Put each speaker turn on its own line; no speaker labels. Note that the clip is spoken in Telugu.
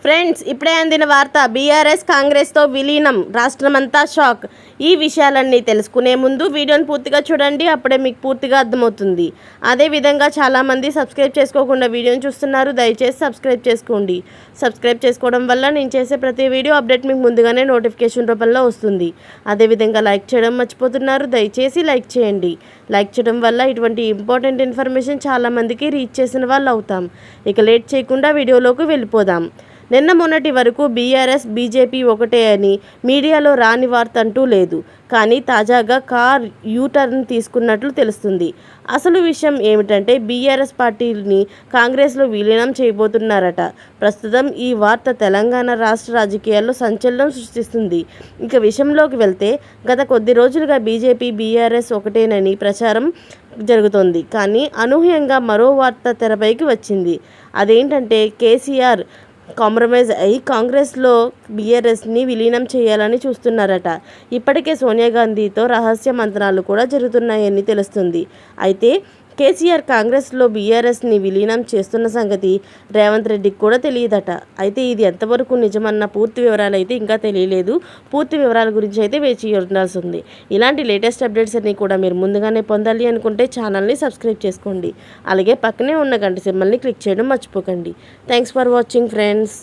ఫ్రెండ్స్, ఇప్పుడే అందిన వార్త. బీఆర్ఎస్ కాంగ్రెస్తో విలీనం, రాష్ట్రమంతా షాక్. ఈ విషయాలన్నీ తెలుసుకునే ముందు వీడియోని పూర్తిగా చూడండి, అప్పుడే మీకు పూర్తిగా అర్థమవుతుంది. అదేవిధంగా చాలామంది సబ్స్క్రైబ్ చేసుకోకుండా వీడియోని చూస్తున్నారు, దయచేసి సబ్స్క్రైబ్ చేసుకోండి. సబ్స్క్రైబ్ చేసుకోవడం వల్ల నేను చేసే ప్రతి వీడియో అప్డేట్ మీకు ముందుగానే నోటిఫికేషన్ రూపంలో వస్తుంది. అదేవిధంగా లైక్ చేయడం మర్చిపోతున్నారు, దయచేసి లైక్ చేయండి. లైక్ చేయడం వల్ల ఇటువంటి ఇంపార్టెంట్ ఇన్ఫర్మేషన్ చాలామందికి రీచ్ చేసిన వాళ్ళు అవుతాం. ఇక లేట్ చేయకుండా వీడియోలోకి వెళ్ళిపోదాం. నిన్న మొన్నటి వరకు బీఆర్ఎస్ బీజేపీ ఒకటే అని మీడియాలో రాని వార్త అంటూ లేదు. కానీ తాజాగా కార్ యూటర్న్ తీసుకున్నట్లు తెలుస్తుంది. అసలు విషయం ఏమిటంటే బీఆర్ఎస్ పార్టీని కాంగ్రెస్లో విలీనం చేయబోతున్నారట. ప్రస్తుతం ఈ వార్త తెలంగాణ రాష్ట్ర రాజకీయాల్లో సంచలనం సృష్టిస్తుంది. ఇక విషయంలోకి వెళ్తే గత కొద్ది రోజులుగా బీజేపీ బీఆర్ఎస్ ఒకటేనని ప్రచారం జరుగుతోంది. కానీ అనూహ్యంగా మరో వార్త తెరపైకి వచ్చింది. అదేంటంటే కేసీఆర్ కాంప్రమైజ్ అయి కాంగ్రెస్లో బీఆర్ఎస్ని విలీనం చేయాలని చూస్తున్నారట. ఇప్పటికే సోనియా గాంధీతో రహస్య మంత్రాలు కూడా జరుగుతున్నాయని తెలుస్తుంది. అయితే కేసీఆర్ కాంగ్రెస్లో బీఆర్ఎస్ని విలీనం చేస్తున్న సంగతి రేవంత్ రెడ్డికి కూడా తెలియదట. అయితే ఇది ఎంతవరకు నిజమన్న పూర్తి వివరాలు అయితే ఇంకా తెలియలేదు. పూర్తి వివరాల గురించి అయితే వేచి ఉండాల్సి ఉంది. ఇలాంటి లేటెస్ట్ అప్డేట్స్ అన్ని కూడా మీరు ముందుగానే పొందాలి అనుకుంటే ఛానల్ని సబ్స్క్రైబ్ చేసుకోండి. అలాగే పక్కనే ఉన్న గంట సింబల్ని క్లిక్ చేయడం మర్చిపోకండి. Thanks for watching friends.